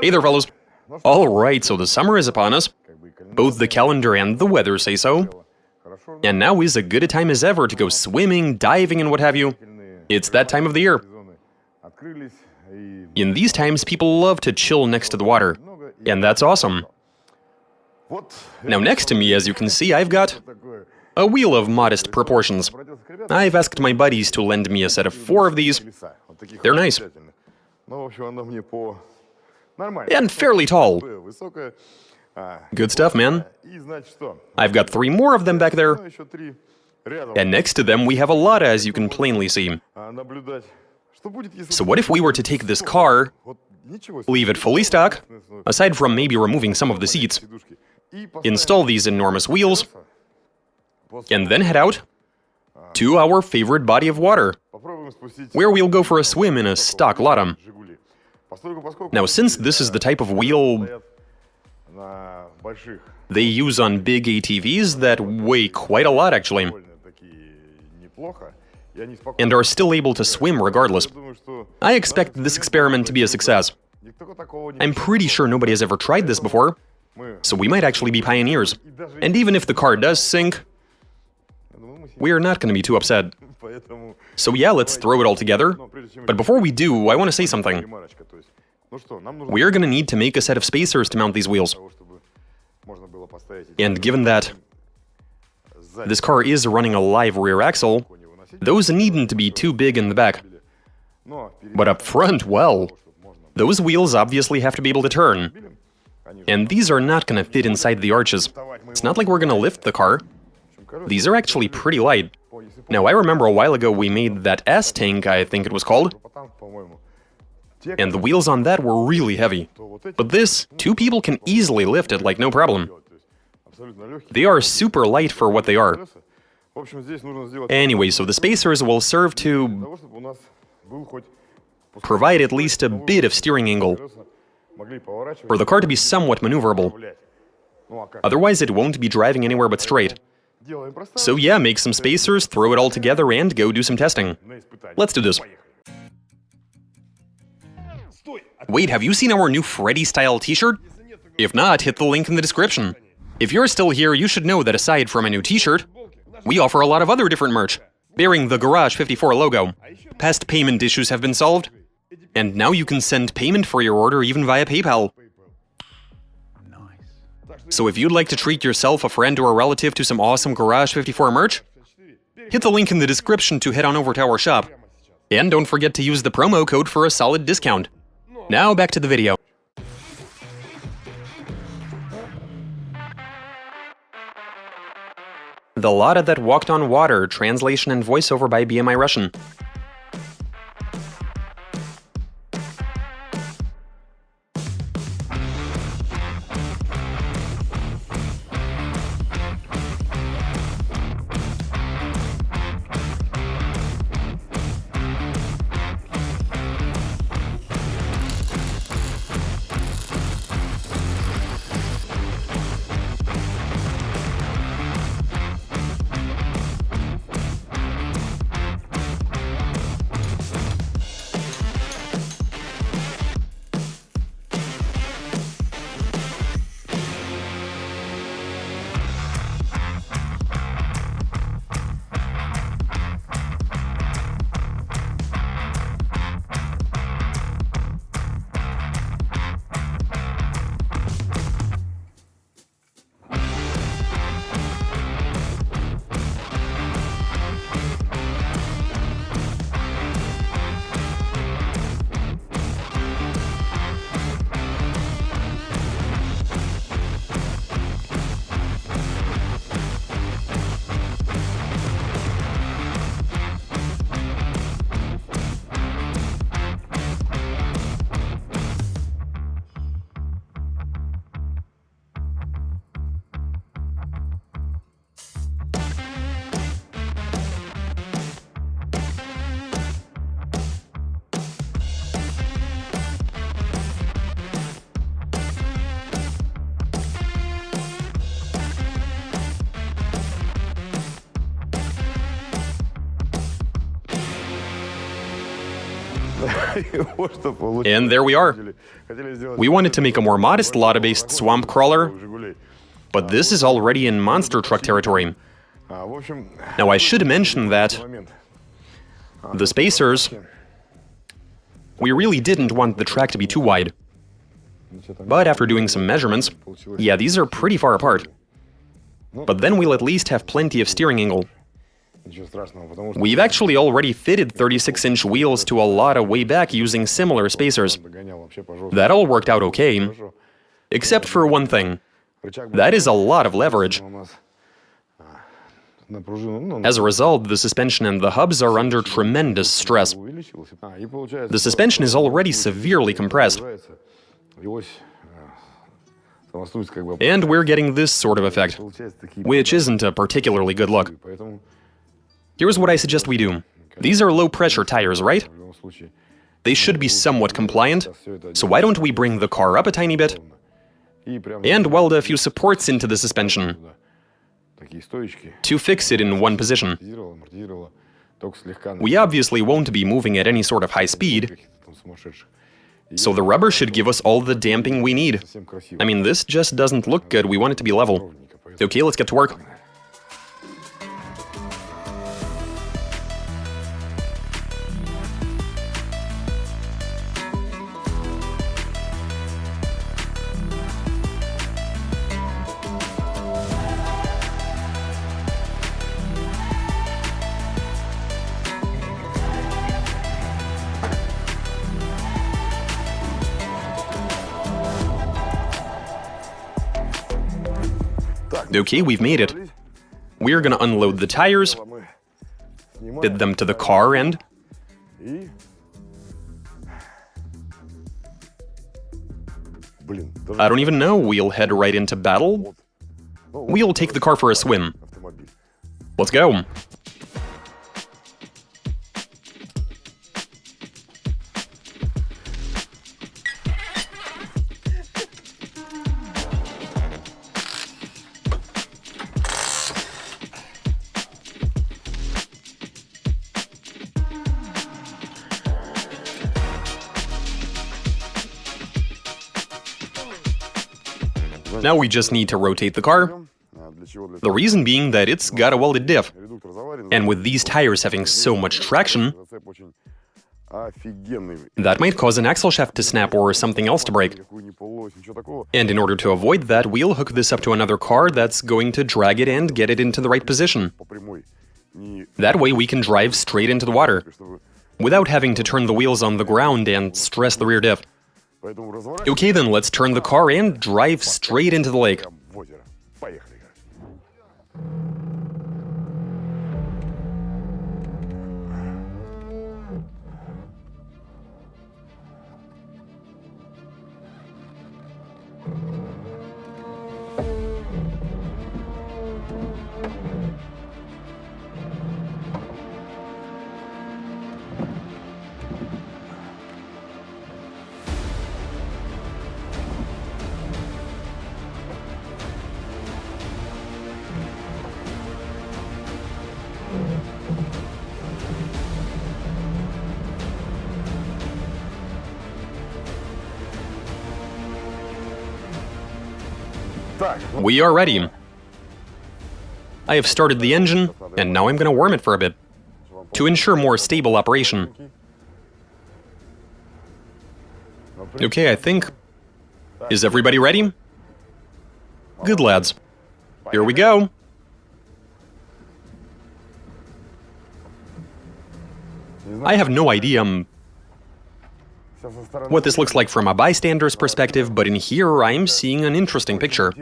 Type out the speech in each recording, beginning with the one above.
Hey there, fellows. Alright, so the summer is upon us. Both the calendar and the weather say so. And now is as good a time as ever to go swimming, diving, and what have you. It's that time of the year. In these times, people love to chill next to the water. And that's awesome. Now next to me, as you can see, I've got a wheel of modest proportions. I've asked my buddies to lend me a set of 4 of these. They're nice. And fairly tall. Good stuff, man. I've got 3 more of them back there. And next to them we have a Lada, as you can plainly see. So what if we were to take this car, leave it fully stock, aside from maybe removing some of the seats, install these enormous wheels, and then head out to our favorite body of water, where we'll go for a swim in a stock Lada. Now, since this is the type of wheel they use on big ATVs that weigh quite a lot, actually, and are still able to swim regardless, I expect this experiment to be a success. I'm pretty sure nobody has ever tried this before, so we might actually be pioneers. And even if the car does sink, we're not going to be too upset. So yeah, let's throw it all together. But before we do, I want to say something. We're going to need to make a set of spacers to mount these wheels. And given that this car is running a live rear axle, those needn't to be too big in the back. But up front, well, those wheels obviously have to be able to turn. And these are not going to fit inside the arches. It's not like we're going to lift the car. These are actually pretty light. Now, I remember a while ago we made that S-Tank, I think it was called. And the wheels on that were really heavy. But this, 2 people can easily lift it like no problem. They are super light for what they are. Anyway, so the spacers will serve to provide at least a bit of steering angle for the car to be somewhat maneuverable. Otherwise, it won't be driving anywhere but straight. So yeah, make some spacers, throw it all together, and go do some testing. Let's do this. Wait, have you seen our new Freddy-style t-shirt? If not, hit the link in the description. If you're still here, you should know that aside from a new t-shirt, we offer a lot of other different merch, bearing the Garage 54 logo. Past payment issues have been solved, and now you can send payment for your order even via PayPal. So if you'd like to treat yourself, a friend, or a relative to some awesome Garage 54 merch, hit the link in the description to head on over to our shop. And don't forget to use the promo code for a solid discount. Now back to the video. The Lada that walked on water, translation and voiceover by BMI Russian. And there we are. We wanted to make a more modest Lada-based swamp crawler, but this is already in monster truck territory. Now I should mention that the spacers, we really didn't want the track to be too wide. But after doing some measurements, yeah, these are pretty far apart. But then we'll at least have plenty of steering angle. We've actually already fitted 36-inch wheels to a Lada way back using similar spacers. That all worked out okay, except for one thing. That is a lot of leverage. As a result, the suspension and the hubs are under tremendous stress. The suspension is already severely compressed. And we're getting this sort of effect, which isn't a particularly good look. Here's what I suggest we do. These are low-pressure tires, right? They should be somewhat compliant, so why don't we bring the car up a tiny bit and weld a few supports into the suspension to fix it in one position. We obviously won't be moving at any sort of high speed, so the rubber should give us all the damping we need. I mean, this just doesn't look good. We want it to be level. Okay, let's get to work. Okay, we've made it. We're gonna unload the tires, fit them to the car, and... I don't even know, we'll head right into battle? We'll take the car for a swim. Let's go. Now we just need to rotate the car. The reason being that it's got a welded diff. And with these tires having so much traction, that might cause an axle shaft to snap or something else to break. And in order to avoid that, we'll hook this up to another car that's going to drag it and get it into the right position. That way we can drive straight into the water, without having to turn the wheels on the ground and stress the rear diff. Okay then, let's turn the car and drive straight into the lake. We are ready. I have started the engine, and now I'm going to warm it for a bit, to ensure more stable operation. Okay, I think... Is everybody ready? Good lads. Here we go. I have no idea what this looks like from a bystander's perspective, but in here I'm seeing an interesting picture.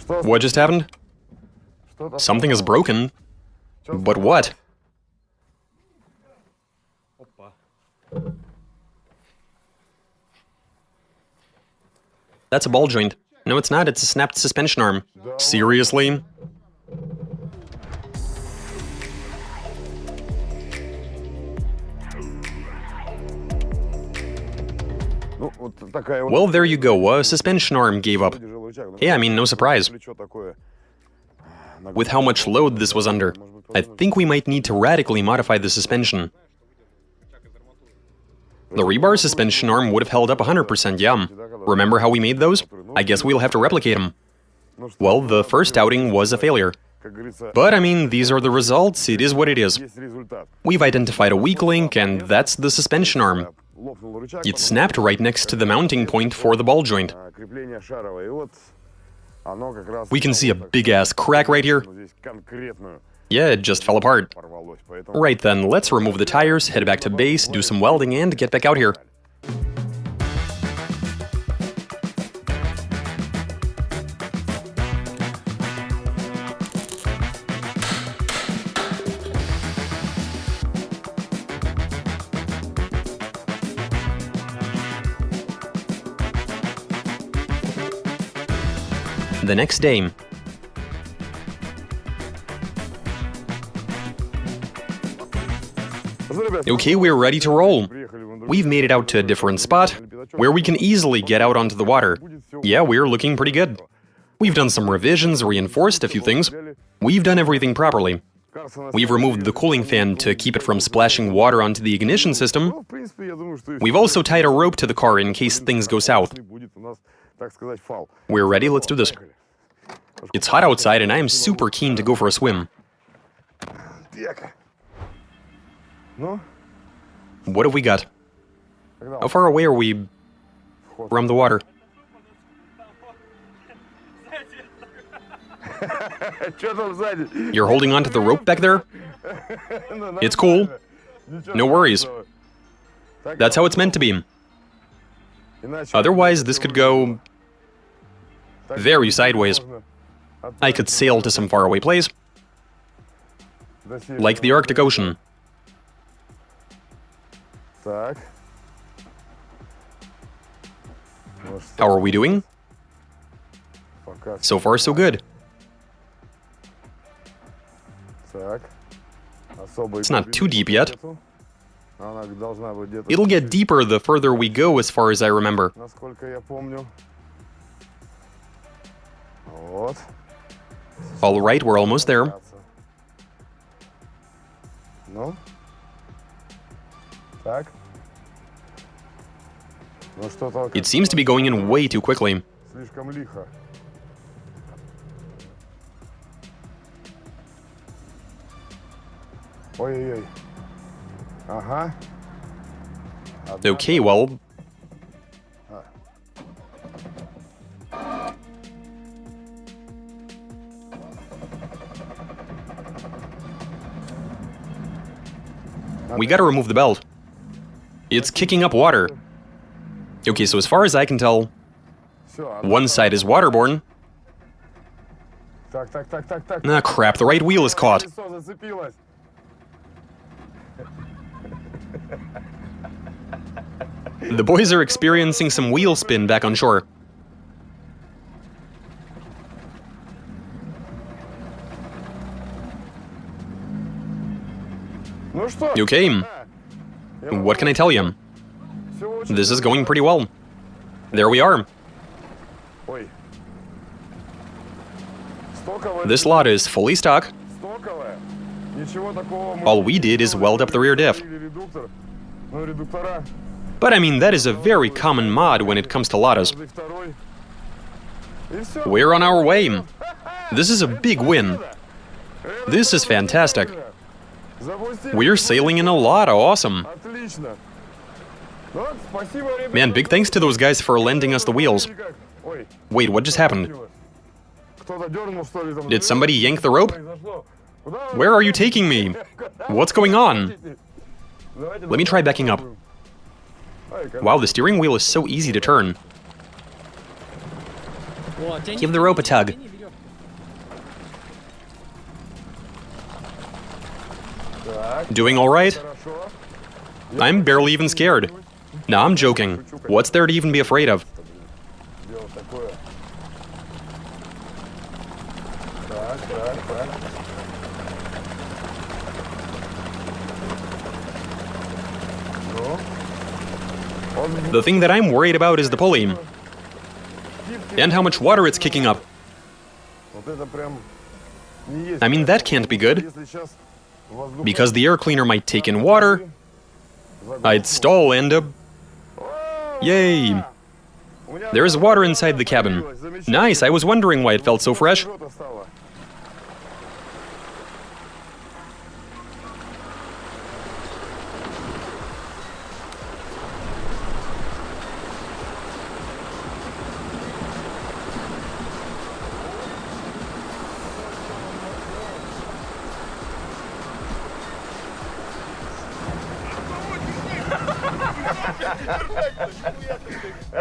What just happened? Something is broken. But what? That's a ball joint. No, it's not. It's a snapped suspension arm. Seriously? Well, there you go, a suspension arm gave up. Yeah, I mean, no surprise. With how much load this was under, I think we might need to radically modify the suspension. The rebar suspension arm would have held up 100%, yeah. Remember how we made those? I guess we'll have to replicate them. Well, the first outing was a failure. But I mean, these are the results, it is what it is. We've identified a weak link, and that's the suspension arm. It snapped right next to the mounting point for the ball joint. We can see a big-ass crack right here. Yeah, it just fell apart. Right then, let's remove the tires, head back to base, do some welding, and get back out here. The next day. Okay, we're ready to roll. We've made it out to a different spot, where we can easily get out onto the water. Yeah, we're looking pretty good. We've done some revisions, reinforced a few things. We've done everything properly. We've removed the cooling fan to keep it from splashing water onto the ignition system. We've also tied a rope to the car in case things go south. We're ready, let's do this. It's hot outside and I am super keen to go for a swim. What have we got? How far away are we from the water? You're holding onto the rope back there? It's cool. No worries. That's how it's meant to be. Otherwise, this could go very sideways. I could sail to some faraway place, like the Arctic Ocean. How are we doing? So far, so good. It's not too deep yet. It'll get deeper the further we go, as far as I remember. All right, we're almost there. It seems to be going in way too quickly. Okay, well... we gotta remove the belt. It's kicking up water. Okay, so as far as I can tell, one side is waterborne. Ah, crap, the right wheel is caught. The boys are experiencing some wheel spin back on shore. Okay. What can I tell you? This is going pretty well. There we are. This Lada is fully stock. All we did is weld up the rear diff. But I mean, that is a very common mod when it comes to Ladas. We're on our way. This is a big win. This is fantastic. We're sailing in a Lada, awesome. Man, big thanks to those guys for lending us the wheels. Wait, what just happened? Did somebody yank the rope? Where are you taking me? What's going on? Let me try backing up. Wow, the steering wheel is so easy to turn. Give the rope a tug. Doing all right? I'm barely even scared. Nah, I'm joking. What's there to even be afraid of? The thing that I'm worried about is the pulley. And how much water it's kicking up. I mean, that can't be good. Because the air cleaner might take in water. I'd stall and... Yay! There's water inside the cabin. Nice, I was wondering why it felt so fresh.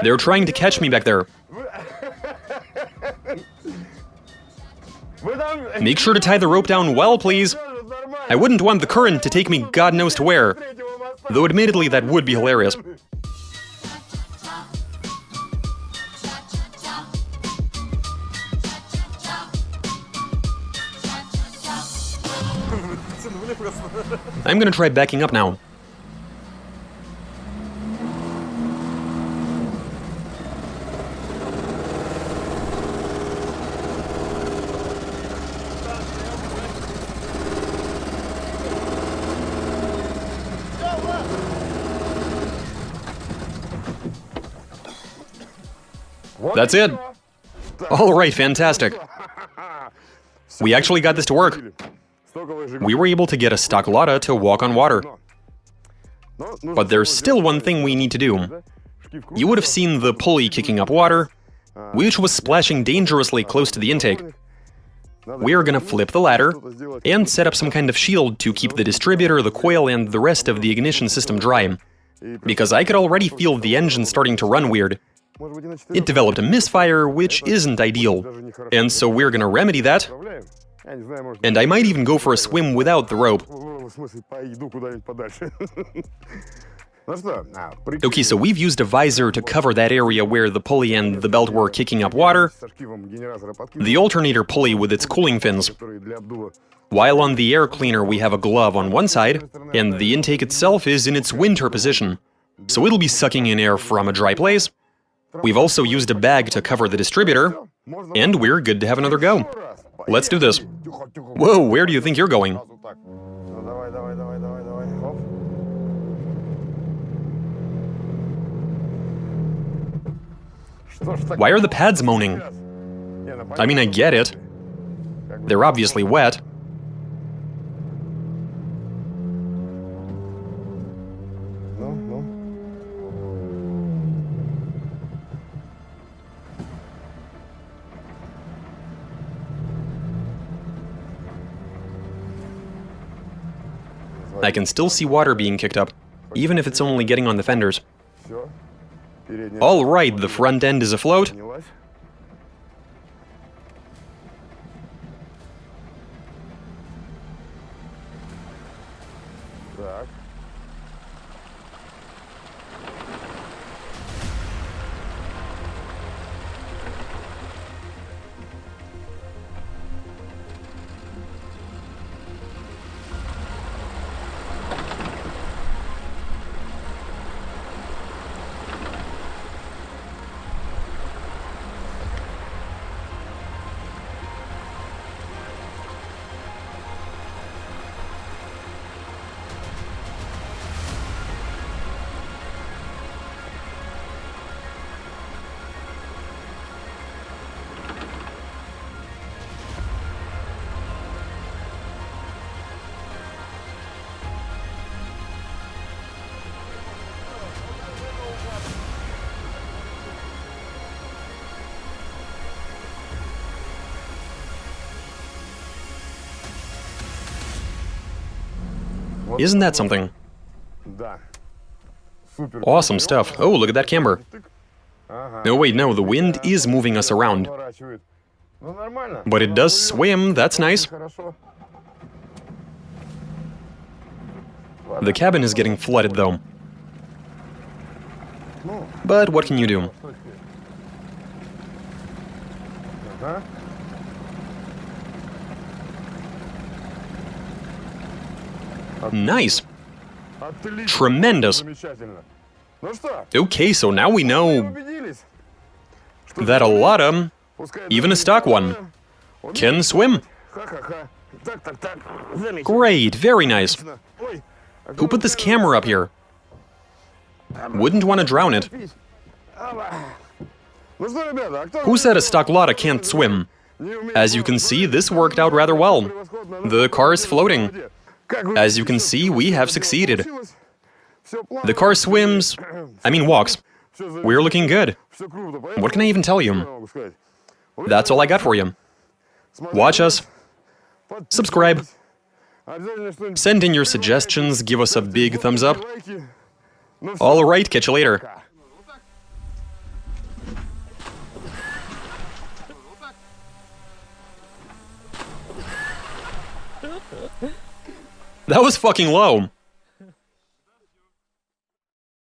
They're trying to catch me back there. Make sure to tie the rope down well, please. I wouldn't want the current to take me God knows to where. Though admittedly, that would be hilarious. I'm gonna try backing up now. That's it. All right, fantastic. We actually got this to work. We were able to get a stock Lada to walk on water. But there's still one thing we need to do. You would have seen the pulley kicking up water, which was splashing dangerously close to the intake. We're gonna flip the ladder and set up some kind of shield to keep the distributor, the coil, and the rest of the ignition system dry. Because I could already feel the engine starting to run weird. It developed a misfire, which isn't ideal. And so we're gonna remedy that. And I might even go for a swim without the rope. Okay, so we've used a visor to cover that area where the pulley and the belt were kicking up water. The alternator pulley with its cooling fins. While on the air cleaner we have a glove on one side, and the intake itself is in its winter position. So it'll be sucking in air from a dry place. We've also used a bag to cover the distributor, and we're good to have another go. Let's do this. Whoa, where do you think you're going? Why are the pads moaning? I mean, I get it. They're obviously wet. I can still see water being kicked up, even if it's only getting on the fenders. All right, the front end is afloat. Isn't that something? Awesome stuff. Oh, look at that camber. No, wait, no, the wind is moving us around. But it does swim, that's nice. The cabin is getting flooded, though. But what can you do? Nice. Tremendous. Okay, so now we know that a Lada, even a stock one, can swim. Great, very nice. Who put this camera up here? Wouldn't want to drown it. Who said a stock Lada can't swim? As you can see, this worked out rather well. The car is floating. As you can see, we have succeeded. The car swims, walks. We're looking good. What can I even tell you? That's all I got for you. Watch us. Subscribe. Send in your suggestions, give us a big thumbs up. Alright, catch you later. That was fucking low.